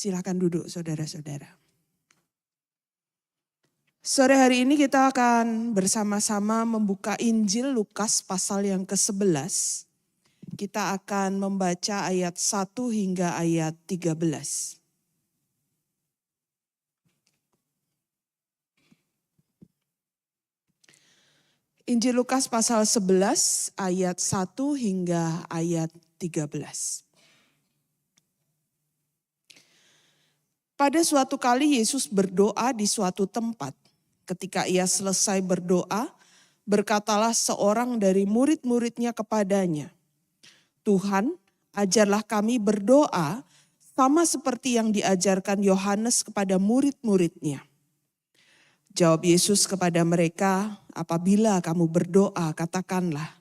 Silakan duduk saudara-saudara. Sore hari ini kita akan bersama-sama membuka Injil Lukas pasal yang ke-11. Kita akan membaca ayat 1 hingga ayat 13. Injil Lukas pasal 11 ayat 1 hingga ayat 13. Pada suatu kali Yesus berdoa di suatu tempat. Ketika ia selesai berdoa, berkatalah seorang dari murid-muridnya kepadanya, "Tuhan, ajarlah kami berdoa sama seperti yang diajarkan Yohanes kepada murid-muridnya." Jawab Yesus kepada mereka, "Apabila kamu berdoa, katakanlah,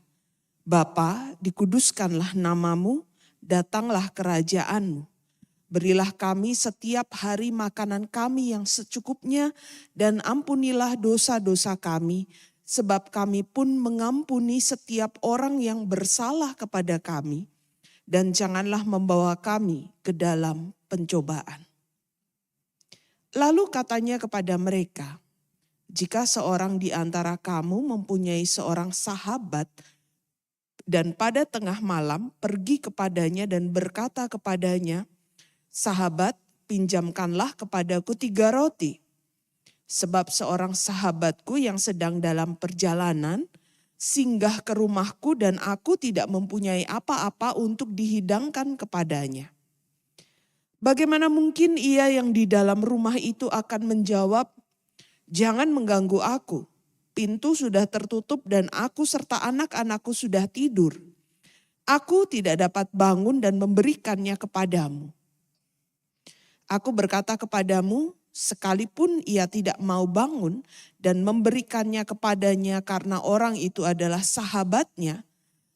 Bapa, dikuduskanlah namamu, datanglah kerajaanmu. Berilah kami setiap hari makanan kami yang secukupnya, dan ampunilah dosa-dosa kami, sebab kami pun mengampuni setiap orang yang bersalah kepada kami. Dan janganlah membawa kami ke dalam pencobaan." Lalu katanya kepada mereka, "Jika seorang di antara kamu mempunyai seorang sahabat, dan pada tengah malam pergi kepadanya dan berkata kepadanya, 'Sahabat, pinjamkanlah kepadaku 3 roti. Sebab seorang sahabatku yang sedang dalam perjalanan singgah ke rumahku dan aku tidak mempunyai apa-apa untuk dihidangkan kepadanya.' Bagaimana mungkin ia yang di dalam rumah itu akan menjawab, 'Jangan mengganggu aku. Pintu sudah tertutup dan aku serta anak-anakku sudah tidur. Aku tidak dapat bangun dan memberikannya kepadamu.' Aku berkata kepadamu, sekalipun ia tidak mau bangun dan memberikannya kepadanya karena orang itu adalah sahabatnya,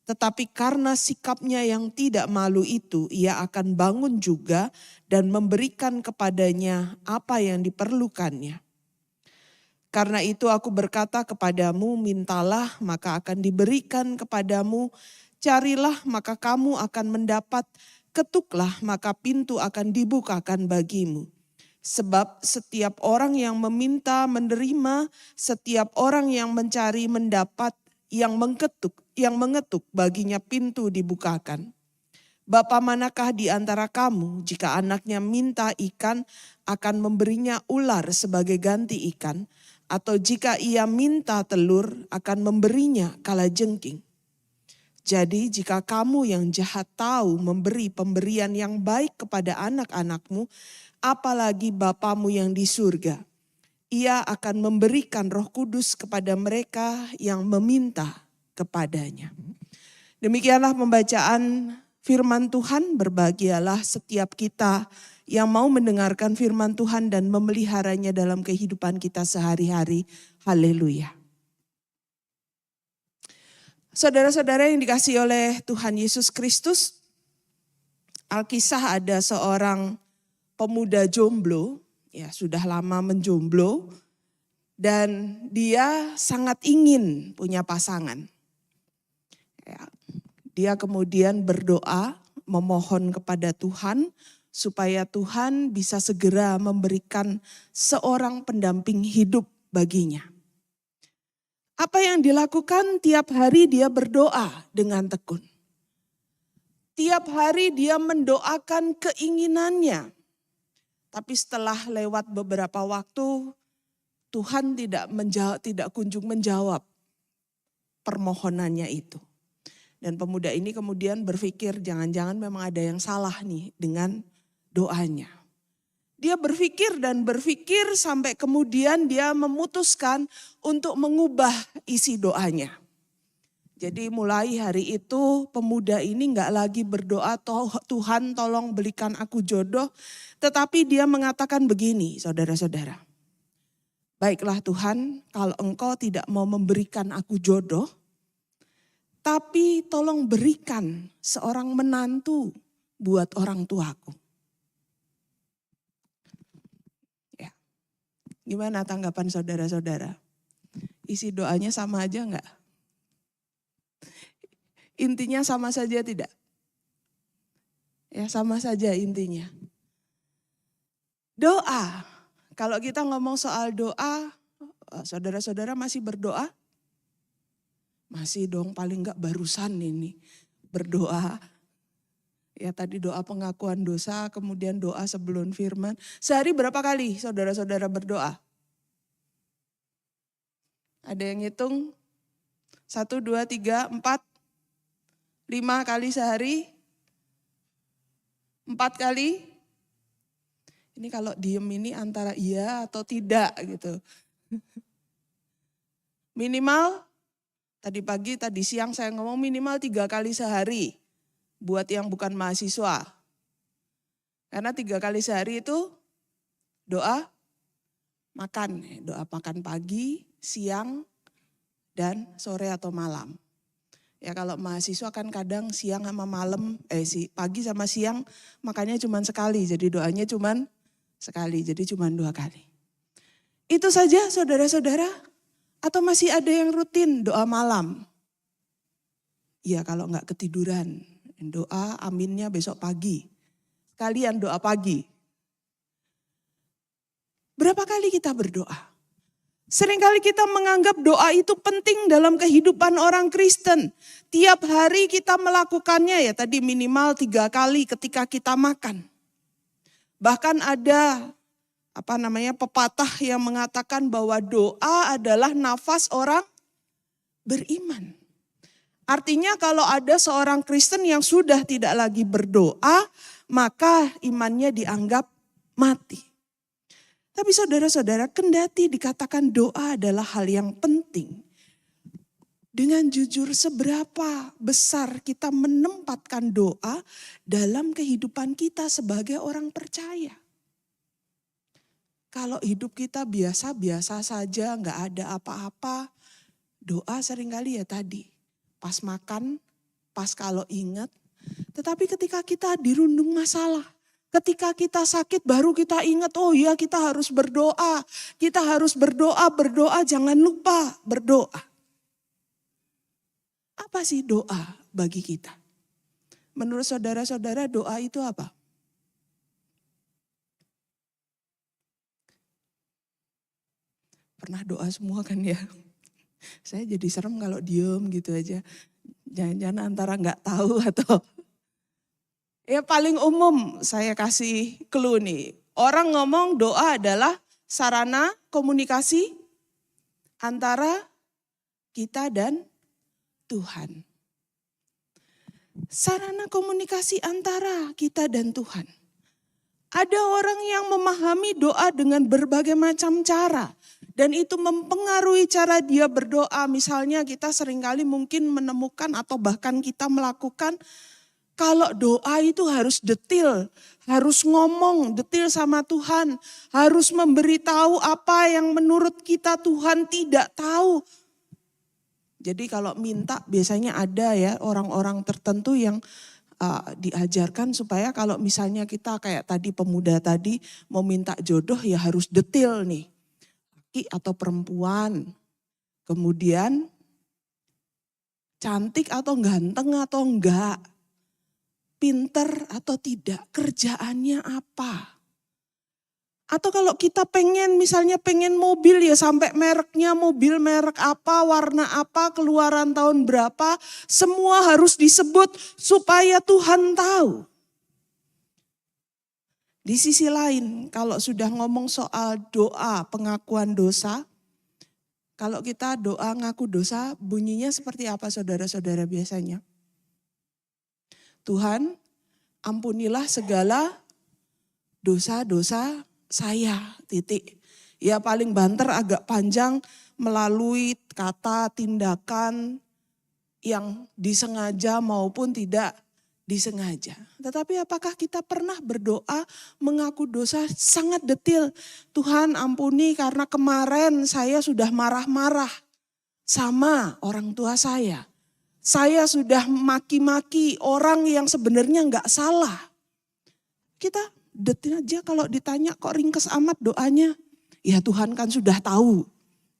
tetapi karena sikapnya yang tidak malu itu, ia akan bangun juga dan memberikan kepadanya apa yang diperlukannya. Karena itu aku berkata kepadamu, mintalah maka akan diberikan kepadamu, carilah maka kamu akan mendapat, ketuklah maka pintu akan dibukakan bagimu. Sebab setiap orang yang meminta menerima, setiap orang yang mencari mendapat, yang mengetuk baginya pintu dibukakan. Bapa manakah di antara kamu jika anaknya minta ikan akan memberinya ular sebagai ganti ikan, atau jika ia minta telur akan memberinya kalajengking? Jadi jika kamu yang jahat tahu memberi pemberian yang baik kepada anak-anakmu, apalagi Bapamu yang di surga, ia akan memberikan Roh Kudus kepada mereka yang meminta kepadanya." Demikianlah pembacaan firman Tuhan. Berbahagialah setiap kita yang mau mendengarkan firman Tuhan dan memeliharanya dalam kehidupan kita sehari-hari. Haleluya. Saudara-saudara yang dikasihi oleh Tuhan Yesus Kristus, Alkisah ada seorang pemuda jomblo, ya sudah lama menjomblo, dan dia sangat ingin punya pasangan. Ya, dia kemudian berdoa, memohon kepada Tuhan supaya Tuhan bisa segera memberikan seorang pendamping hidup baginya. Apa yang dilakukan? Tiap hari dia berdoa dengan tekun. Tiap hari dia mendoakan keinginannya. Tapi setelah lewat beberapa waktu, Tuhan tidak kunjung menjawab permohonannya itu. Dan pemuda ini kemudian berpikir, jangan-jangan memang ada yang salah nih dengan doanya. Dia berpikir dan berpikir sampai kemudian dia memutuskan untuk mengubah isi doanya. Jadi mulai hari itu pemuda ini gak lagi berdoa, "Tuhan tolong berikan aku jodoh." Tetapi dia mengatakan begini, saudara-saudara. "Baiklah Tuhan, kalau Engkau tidak mau memberikan aku jodoh, tapi tolong berikan seorang menantu buat orang tuaku." Gimana tanggapan saudara-saudara? Isi doanya sama aja enggak? Intinya sama saja tidak? Ya sama saja intinya. Doa. Kalau kita ngomong soal doa, saudara-saudara masih berdoa? Masih dong, paling enggak barusan ini berdoa. Ya tadi doa pengakuan dosa, kemudian doa sebelum firman. Sehari berapa kali saudara-saudara berdoa? Ada yang hitung? 1, 2, 3, 4, 5 kali sehari? 4 kali? Ini kalau diem ini antara iya atau tidak gitu. Minimal, tadi pagi, tadi siang saya ngomong minimal 3 kali sehari. Buat yang bukan mahasiswa. Karena 3 kali sehari itu doa makan. Doa makan pagi, siang, dan sore atau malam. Ya kalau mahasiswa kan kadang siang sama malam, pagi sama siang makannya cuma sekali. Jadi doanya cuma sekali, jadi cuma 2 kali. Itu saja saudara-saudara? Atau masih ada yang rutin doa malam? Ya kalau enggak ketiduran. Doa aminnya besok pagi. Sekalian doa pagi. Berapa kali kita berdoa? Seringkali kita menganggap doa itu penting dalam kehidupan orang Kristen. Tiap hari kita melakukannya ya tadi minimal 3 kali ketika kita makan. Bahkan ada pepatah yang mengatakan bahwa doa adalah nafas orang beriman. Artinya kalau ada seorang Kristen yang sudah tidak lagi berdoa, maka imannya dianggap mati. Tapi saudara-saudara, kendati dikatakan doa adalah hal yang penting. Dengan jujur seberapa besar kita menempatkan doa dalam kehidupan kita sebagai orang percaya. Kalau hidup kita biasa-biasa saja, nggak ada apa-apa, doa seringkali ya tadi. Pas makan, pas kalau ingat. Tetapi ketika kita dirundung masalah, ketika kita sakit baru kita ingat, oh ya kita harus berdoa. Kita harus berdoa, jangan lupa berdoa. Apa sih doa bagi kita? Menurut saudara-saudara doa itu apa? Pernah doa semua kan ya? Saya jadi serem kalau diem gitu aja. Jangan-jangan antara nggak tahu atau... Ya paling umum saya kasih clue nih. Orang ngomong doa adalah sarana komunikasi antara kita dan Tuhan. Sarana komunikasi antara kita dan Tuhan. Ada orang yang memahami doa dengan berbagai macam cara. Dan itu mempengaruhi cara dia berdoa. Misalnya kita seringkali mungkin menemukan atau bahkan kita melakukan kalau doa itu harus detil. Harus ngomong detil sama Tuhan. Harus memberitahu apa yang menurut kita Tuhan tidak tahu. Jadi kalau minta biasanya ada ya orang-orang tertentu yang diajarkan supaya kalau misalnya kita kayak tadi pemuda tadi mau minta jodoh ya harus detil nih. Laki atau perempuan, kemudian cantik atau ganteng atau enggak, pinter atau tidak, kerjaannya apa. Atau kalau kita misalnya pengen mobil ya sampai mereknya mobil merek apa, warna apa, keluaran tahun berapa, semua harus disebut supaya Tuhan tahu. Di sisi lain, kalau sudah ngomong soal doa pengakuan dosa, kalau kita doa ngaku dosa, bunyinya seperti apa saudara-saudara biasanya? Tuhan, ampunilah segala dosa-dosa saya, titik. Ya paling banter agak panjang melalui kata tindakan yang disengaja maupun tidak disengaja. Tetapi apakah kita pernah berdoa mengaku dosa sangat detil? Tuhan ampuni karena kemarin saya sudah marah-marah sama orang tua saya. Saya sudah maki-maki orang yang sebenarnya enggak salah. Kita detil aja kalau ditanya kok ringkes amat doanya. Ya Tuhan kan sudah tahu.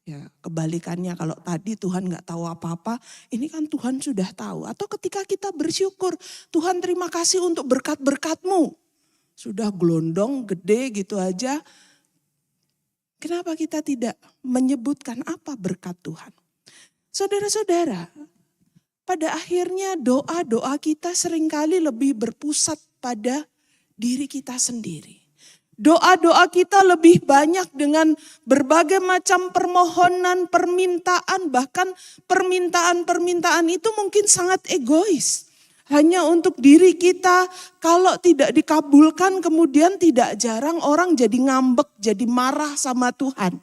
Ya kebalikannya kalau tadi Tuhan gak tahu apa-apa, ini kan Tuhan sudah tahu. Atau ketika kita bersyukur, Tuhan terima kasih untuk berkat-berkat-Mu. sudah gelondong gede gitu aja. Kenapa kita tidak menyebutkan apa berkat Tuhan? Saudara-saudara, pada akhirnya doa-doa kita seringkali lebih berpusat pada diri kita sendiri. Doa-doa kita lebih banyak dengan berbagai macam permohonan, permintaan, bahkan permintaan-permintaan itu mungkin sangat egois. Hanya untuk diri kita, kalau tidak dikabulkan kemudian tidak jarang orang jadi ngambek, jadi marah sama Tuhan.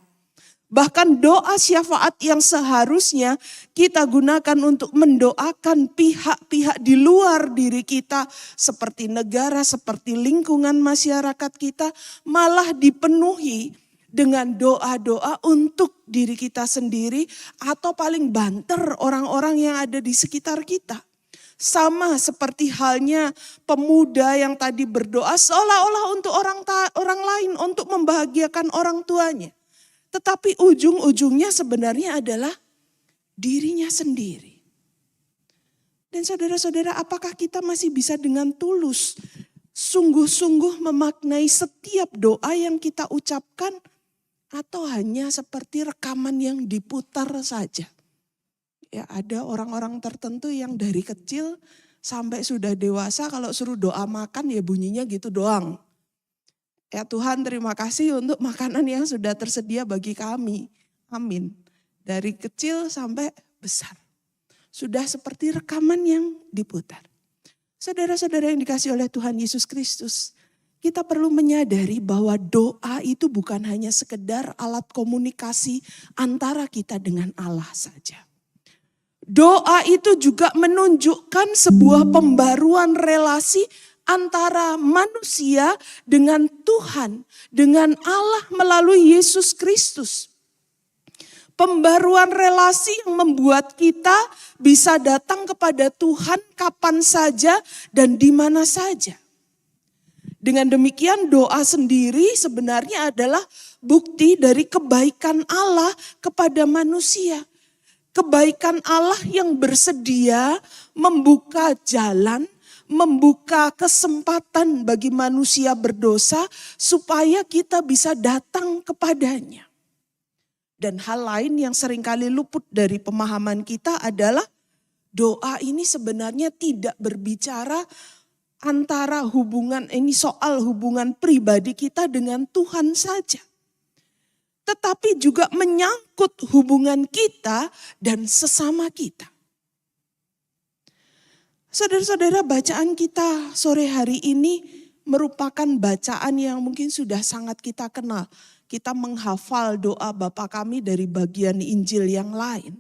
Bahkan doa syafaat yang seharusnya kita gunakan untuk mendoakan pihak-pihak di luar diri kita, seperti negara, seperti lingkungan masyarakat kita, malah dipenuhi dengan doa-doa untuk diri kita sendiri atau paling banter orang-orang yang ada di sekitar kita. Sama seperti halnya pemuda yang tadi berdoa seolah-olah untuk orang lain, untuk membahagiakan orang tuanya. Tetapi ujung-ujungnya sebenarnya adalah dirinya sendiri. Dan saudara-saudara, apakah kita masih bisa dengan tulus, sungguh-sungguh memaknai setiap doa yang kita ucapkan, atau hanya seperti rekaman yang diputar saja? Ya, ada orang-orang tertentu yang dari kecil sampai sudah dewasa kalau suruh doa makan ya bunyinya gitu doang. Ya Tuhan, terima kasih untuk makanan yang sudah tersedia bagi kami. Amin. Dari kecil sampai besar. Sudah seperti rekaman yang diputar. Saudara-saudara yang dikasihi oleh Tuhan Yesus Kristus, kita perlu menyadari bahwa doa itu bukan hanya sekedar alat komunikasi antara kita dengan Allah saja. Doa itu juga menunjukkan sebuah pembaruan relasi antara manusia dengan Tuhan, dengan Allah melalui Yesus Kristus. Pembaruan relasi yang membuat kita bisa datang kepada Tuhan kapan saja dan di mana saja. Dengan demikian doa sendiri sebenarnya adalah bukti dari kebaikan Allah kepada manusia. Kebaikan Allah yang bersedia membuka jalan, membuka kesempatan bagi manusia berdosa supaya kita bisa datang kepadanya. Dan hal lain yang seringkali luput dari pemahaman kita adalah doa ini sebenarnya tidak berbicara antara soal hubungan pribadi kita dengan Tuhan saja. Tetapi juga menyangkut hubungan kita dan sesama kita. Saudara-saudara, bacaan kita sore hari ini merupakan bacaan yang mungkin sudah sangat kita kenal. Kita menghafal doa Bapa kami dari bagian Injil yang lain.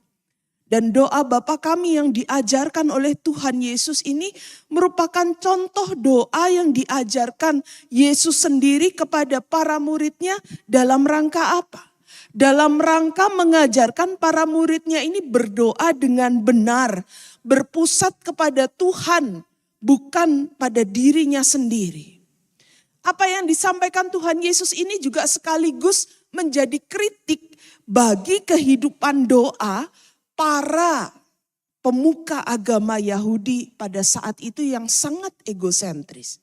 Dan doa Bapa kami yang diajarkan oleh Tuhan Yesus ini merupakan contoh doa yang diajarkan Yesus sendiri kepada para muridnya dalam rangka apa? Dalam rangka mengajarkan para muridnya ini berdoa dengan benar, berpusat kepada Tuhan, bukan pada dirinya sendiri. Apa yang disampaikan Tuhan Yesus ini juga sekaligus menjadi kritik bagi kehidupan doa para pemuka agama Yahudi pada saat itu yang sangat egosentris.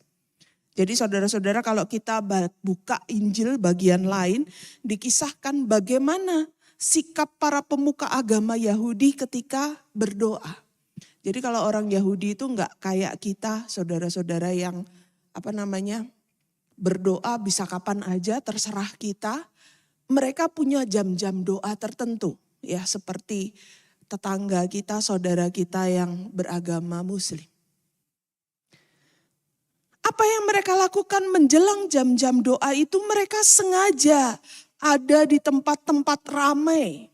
Jadi saudara-saudara, kalau kita buka Injil bagian lain, dikisahkan bagaimana sikap para pemuka agama Yahudi ketika berdoa. Jadi kalau orang Yahudi itu enggak kayak kita, saudara-saudara yang berdoa bisa kapan aja, terserah kita. Mereka punya jam-jam doa tertentu, ya seperti tetangga kita, saudara kita yang beragama Muslim. Apa yang mereka lakukan menjelang jam-jam doa itu, mereka sengaja ada di tempat-tempat ramai.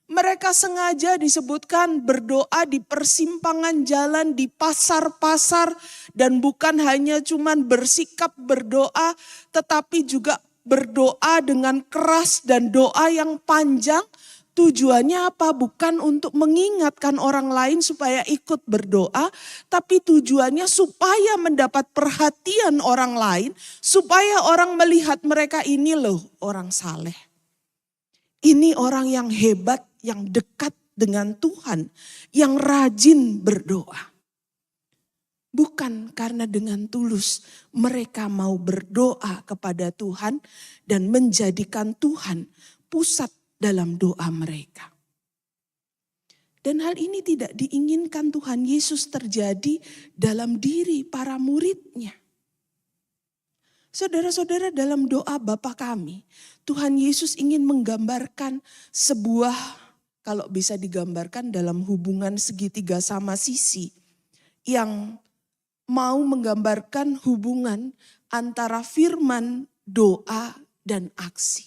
Mereka sengaja disebutkan berdoa di persimpangan jalan, di pasar-pasar, dan bukan hanya cuman bersikap berdoa, tetapi juga berdoa dengan keras dan doa yang panjang. Tujuannya apa? Bukan untuk mengingatkan orang lain supaya ikut berdoa, tapi tujuannya supaya mendapat perhatian orang lain, supaya orang melihat mereka ini loh orang saleh. Ini orang yang hebat, yang dekat dengan Tuhan, yang rajin berdoa. Bukan karena dengan tulus mereka mau berdoa kepada Tuhan dan menjadikan Tuhan pusat dalam doa mereka. Dan hal ini tidak diinginkan Tuhan Yesus terjadi dalam diri para muridnya. Saudara-saudara, dalam doa Bapa kami, Tuhan Yesus ingin menggambarkan sebuah, kalau bisa digambarkan dalam hubungan segitiga sama sisi, yang mau menggambarkan hubungan antara firman, doa, dan aksi.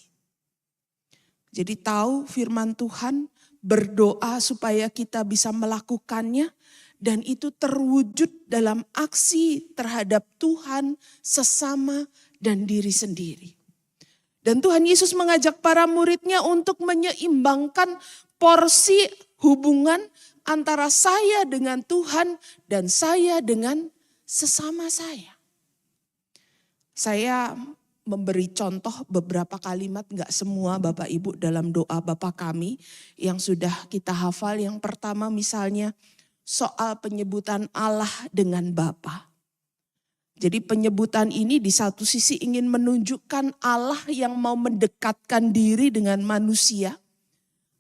Jadi tahu firman Tuhan, berdoa supaya kita bisa melakukannya, dan itu terwujud dalam aksi terhadap Tuhan, sesama, dan diri sendiri. Dan Tuhan Yesus mengajak para muridnya untuk menyeimbangkan porsi hubungan antara saya dengan Tuhan dan saya dengan sesama saya. Saya memberi contoh beberapa kalimat, enggak semua Bapak Ibu dalam doa Bapa kami yang sudah kita hafal. Yang pertama misalnya soal penyebutan Allah dengan Bapa. Jadi penyebutan ini di satu sisi ingin menunjukkan Allah yang mau mendekatkan diri dengan manusia.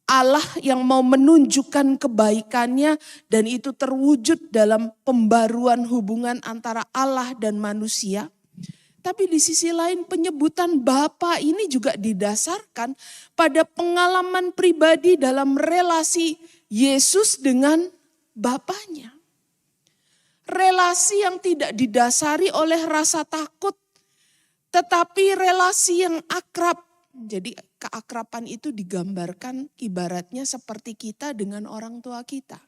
Allah yang mau menunjukkan kebaikannya dan itu terwujud dalam pembaruan hubungan antara Allah dan manusia. Tapi di sisi lain penyebutan Bapa ini juga didasarkan pada pengalaman pribadi dalam relasi Yesus dengan Bapanya. Relasi yang tidak didasari oleh rasa takut, tetapi relasi yang akrab. Jadi keakraban itu digambarkan ibaratnya seperti kita dengan orang tua kita.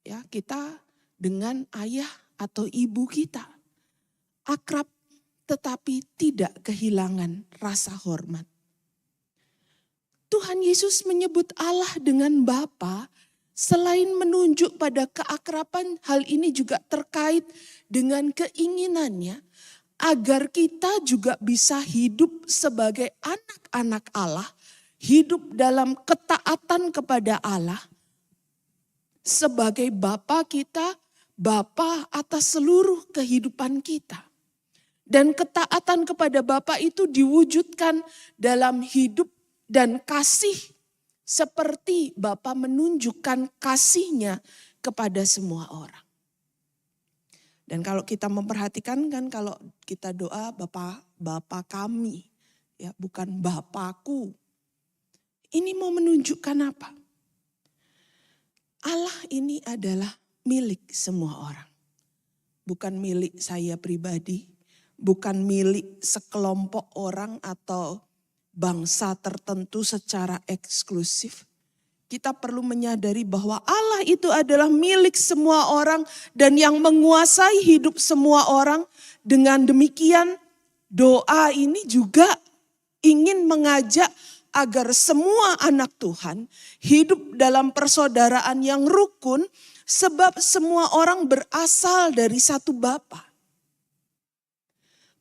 Ya, kita dengan ayah atau ibu kita. Akrab tetapi tidak kehilangan rasa hormat. Tuhan Yesus menyebut Allah dengan Bapa, selain menunjuk pada keakraban, hal ini juga terkait dengan keinginannya agar kita juga bisa hidup sebagai anak-anak Allah, hidup dalam ketaatan kepada Allah, sebagai Bapa kita, Bapa atas seluruh kehidupan kita. Dan ketaatan kepada Bapa itu diwujudkan dalam hidup dan kasih, seperti Bapa menunjukkan kasihnya kepada semua orang. Dan kalau kita memperhatikan kan kalau kita doa Bapa kami, ya bukan Bapakku. Ini mau menunjukkan apa? Allah ini adalah milik semua orang. Bukan milik saya pribadi, bukan milik sekelompok orang atau bangsa tertentu secara eksklusif. Kita perlu menyadari bahwa Allah itu adalah milik semua orang dan yang menguasai hidup semua orang. Dengan demikian doa ini juga ingin mengajak agar semua anak Tuhan hidup dalam persaudaraan yang rukun, sebab semua orang berasal dari satu Bapa.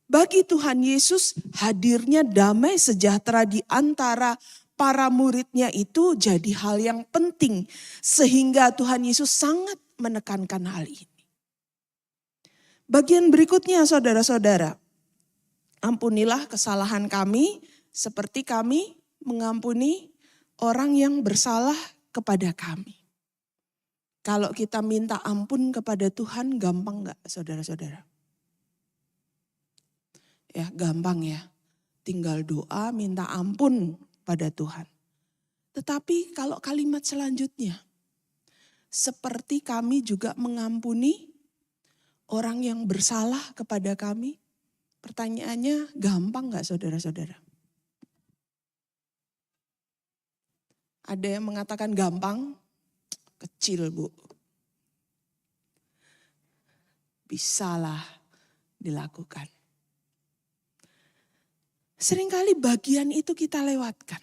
Bagi Tuhan Yesus, hadirnya damai sejahtera di antara para muridnya itu jadi hal yang penting. Sehingga Tuhan Yesus sangat menekankan hal ini. Bagian berikutnya saudara-saudara. Ampunilah kesalahan kami seperti kami mengampuni orang yang bersalah kepada kami. Kalau kita minta ampun kepada Tuhan gampang enggak saudara-saudara? Ya gampang ya, tinggal doa minta ampun pada Tuhan. Tetapi kalau kalimat selanjutnya, seperti kami juga mengampuni orang yang bersalah kepada kami. Pertanyaannya gampang gak saudara-saudara? Ada yang mengatakan gampang, kecil Bu. Bisalah dilakukan. Seringkali bagian itu kita lewatkan.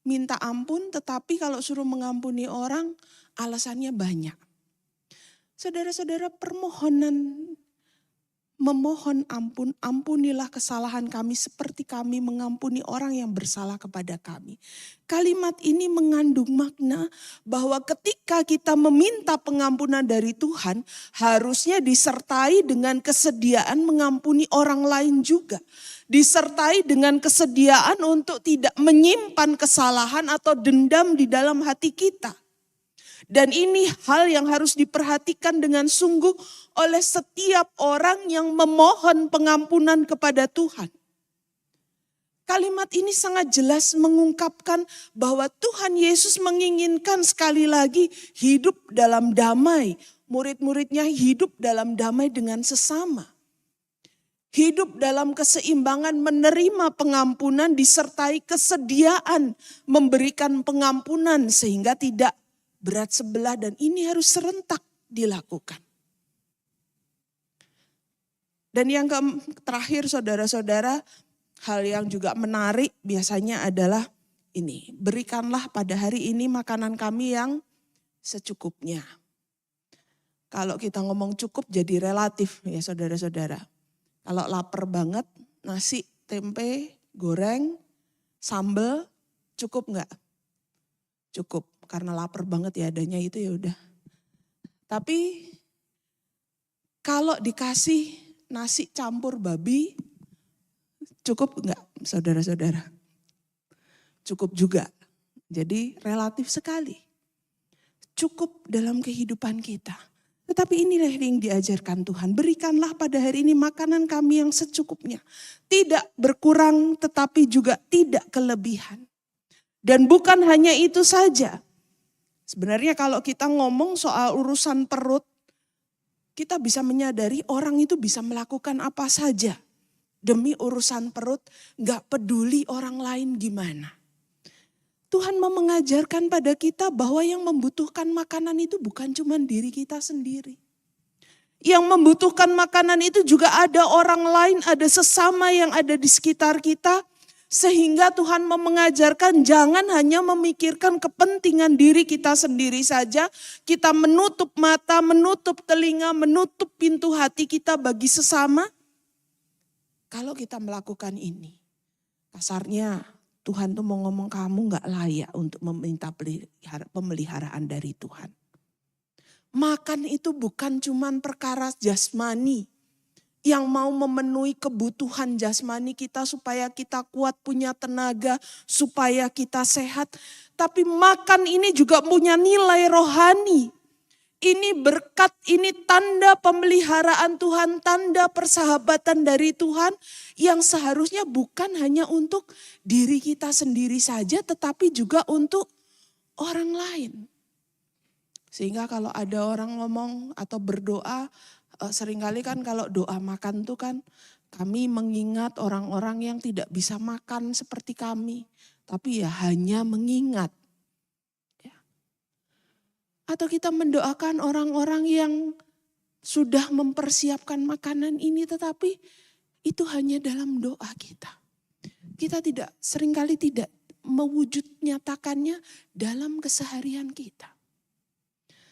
Minta ampun tetapi kalau suruh mengampuni orang alasannya banyak. Saudara-saudara, permohonan memohon ampun, ampunilah kesalahan kami seperti kami mengampuni orang yang bersalah kepada kami. Kalimat ini mengandung makna bahwa ketika kita meminta pengampunan dari Tuhan, harusnya disertai dengan kesediaan mengampuni orang lain juga. Disertai dengan kesediaan untuk tidak menyimpan kesalahan atau dendam di dalam hati kita. Dan ini hal yang harus diperhatikan dengan sungguh oleh setiap orang yang memohon pengampunan kepada Tuhan. Kalimat ini sangat jelas mengungkapkan bahwa Tuhan Yesus menginginkan sekali lagi hidup dalam damai. Murid-muridnya hidup dalam damai dengan sesama. Hidup dalam keseimbangan, menerima pengampunan disertai kesediaan memberikan pengampunan sehingga tidak berat sebelah, dan ini harus serentak dilakukan. Dan yang terakhir saudara-saudara, hal yang juga menarik biasanya adalah ini. Berikanlah pada hari ini makanan kami yang secukupnya. Kalau kita ngomong cukup jadi relatif ya saudara-saudara. Kalau lapar banget, nasi, tempe, goreng, sambal, cukup enggak? Cukup. Karena lapar banget ya adanya itu ya udah. Tapi kalau dikasih nasi campur babi, cukup enggak saudara-saudara? Cukup juga. Jadi relatif sekali. Cukup dalam kehidupan kita. Tetapi inilah yang diajarkan Tuhan. Berikanlah pada hari ini makanan kami yang secukupnya. Tidak berkurang tetapi juga tidak kelebihan. Dan bukan hanya itu saja. Sebenarnya kalau kita ngomong soal urusan perut, kita bisa menyadari orang itu bisa melakukan apa saja. Demi urusan perut, gak peduli orang lain gimana. Tuhan mau mengajarkan pada kita bahwa yang membutuhkan makanan itu bukan cuma diri kita sendiri. Yang membutuhkan makanan itu juga ada orang lain, ada sesama yang ada di sekitar kita. Sehingga Tuhan mau mengajarkan jangan hanya memikirkan kepentingan diri kita sendiri saja. Kita menutup mata, menutup telinga, menutup pintu hati kita bagi sesama. Kalau kita melakukan ini, kasarnya Tuhan tuh mau ngomong kamu gak layak untuk meminta pemeliharaan dari Tuhan. Makan itu bukan cuman perkara jasmani. Yang mau memenuhi kebutuhan jasmani kita supaya kita kuat, punya tenaga, supaya kita sehat. Tapi makan ini juga punya nilai rohani. Ini berkat, ini tanda pemeliharaan Tuhan, tanda persahabatan dari Tuhan yang seharusnya bukan hanya untuk diri kita sendiri saja tetapi juga untuk orang lain. Sehingga kalau ada orang ngomong atau berdoa, seringkali kan kalau doa makan tuh kan kami mengingat orang-orang yang tidak bisa makan seperti kami. Tapi ya hanya mengingat. Ya. Atau kita mendoakan orang-orang yang sudah mempersiapkan makanan ini tetapi itu hanya dalam doa kita. Kita seringkali tidak mewujud nyatakannya dalam keseharian kita.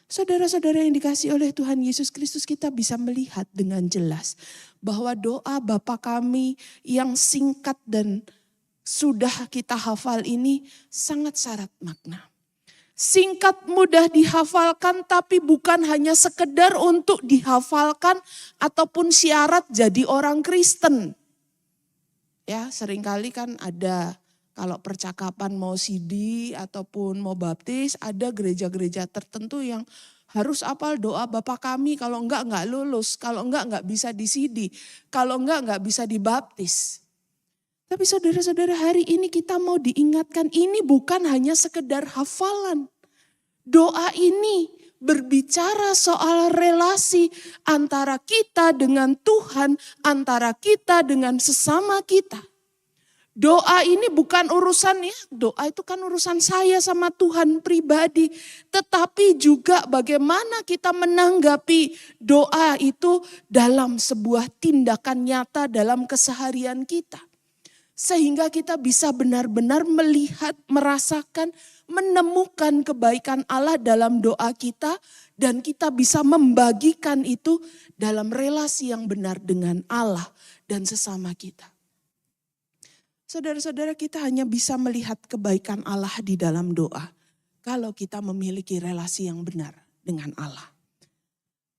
Saudara-saudara yang dikasihi oleh Tuhan Yesus Kristus, kita bisa melihat dengan jelas bahwa doa Bapa kami yang singkat dan sudah kita hafal ini sangat syarat makna. Singkat, mudah dihafalkan, tapi bukan hanya sekedar untuk dihafalkan ataupun syarat jadi orang Kristen. Ya, seringkali kan ada kalau percakapan mau CD ataupun mau baptis, ada gereja-gereja tertentu yang harus hafal doa Bapa kami, kalau enggak lulus, kalau enggak bisa di CD, kalau enggak bisa dibaptis. Tapi saudara-saudara, hari ini kita mau diingatkan ini bukan hanya sekedar hafalan. Doa ini berbicara soal relasi antara kita dengan Tuhan, antara kita dengan sesama kita. Doa ini bukan urusan ya, doa itu kan urusan saya sama Tuhan pribadi. Tetapi juga bagaimana kita menanggapi doa itu dalam sebuah tindakan nyata dalam keseharian kita. Sehingga kita bisa benar-benar melihat, merasakan, menemukan kebaikan Allah dalam doa kita. Dan kita bisa membagikan itu dalam relasi yang benar dengan Allah dan sesama kita. Saudara-saudara, kita hanya bisa melihat kebaikan Allah di dalam doa kalau kita memiliki relasi yang benar dengan Allah.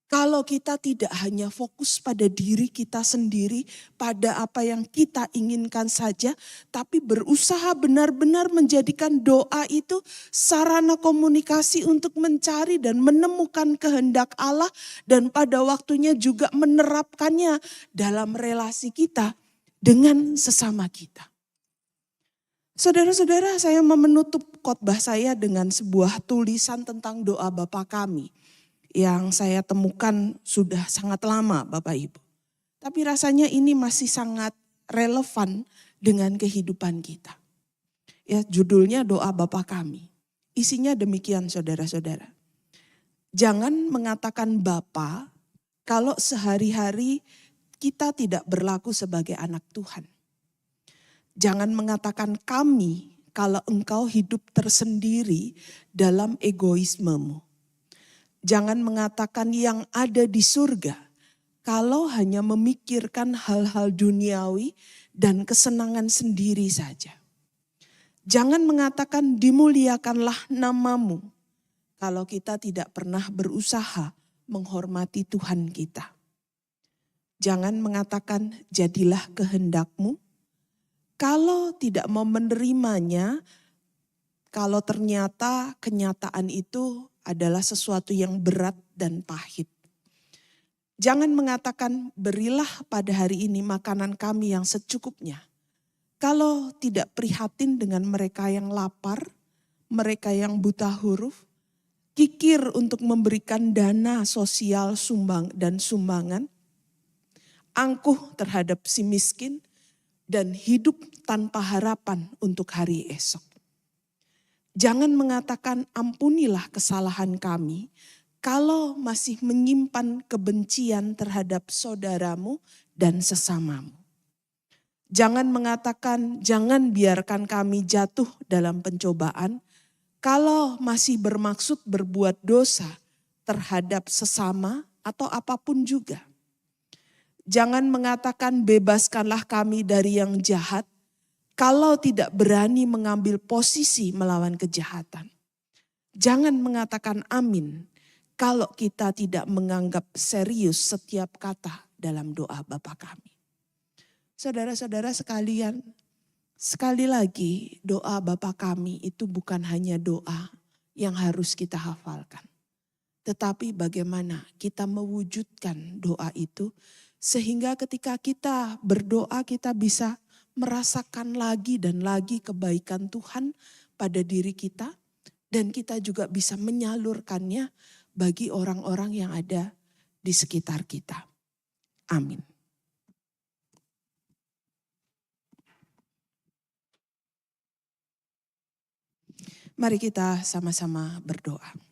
Kalau kita tidak hanya fokus pada diri kita sendiri, pada apa yang kita inginkan saja, tapi berusaha benar-benar menjadikan doa itu sarana komunikasi untuk mencari dan menemukan kehendak Allah, dan pada waktunya juga menerapkannya dalam relasi kita dengan sesama kita. Saudara-saudara, saya mau menutup khotbah saya dengan sebuah tulisan tentang doa Bapa Kami yang saya temukan sudah sangat lama Bapak Ibu. Tapi rasanya ini masih sangat relevan dengan kehidupan kita. Ya, judulnya doa Bapa Kami. Isinya demikian saudara-saudara. Jangan mengatakan Bapa kalau sehari-hari kita tidak berlaku sebagai anak Tuhan. Jangan mengatakan kami kalau engkau hidup tersendiri dalam egoismemu. Jangan mengatakan yang ada di surga kalau hanya memikirkan hal-hal duniawi dan kesenangan sendiri saja. Jangan mengatakan dimuliakanlah namamu kalau kita tidak pernah berusaha menghormati Tuhan kita. Jangan mengatakan jadilah kehendakmu kalau tidak mau menerimanya, kalau ternyata kenyataan itu adalah sesuatu yang berat dan pahit. Jangan mengatakan berilah pada hari ini makanan kami yang secukupnya. Kalau tidak prihatin dengan mereka yang lapar, mereka yang buta huruf, kikir untuk memberikan dana sosial sumbangan, angkuh terhadap si miskin, dan hidup tanpa harapan untuk hari esok. Jangan mengatakan ampunilah kesalahan kami kalau masih menyimpan kebencian terhadap saudaramu dan sesamamu. Jangan mengatakan jangan biarkan kami jatuh dalam pencobaan kalau masih bermaksud berbuat dosa terhadap sesama atau apapun juga. Jangan mengatakan bebaskanlah kami dari yang jahat kalau tidak berani mengambil posisi melawan kejahatan. Jangan mengatakan amin kalau kita tidak menganggap serius setiap kata dalam doa Bapa Kami. Saudara-saudara sekalian, sekali lagi doa Bapa Kami itu bukan hanya doa yang harus kita hafalkan. Tetapi bagaimana kita mewujudkan doa itu sehingga ketika kita berdoa kita bisa merasakan lagi dan lagi kebaikan Tuhan pada diri kita. Dan kita juga bisa menyalurkannya bagi orang-orang yang ada di sekitar kita. Amin. Mari kita sama-sama berdoa.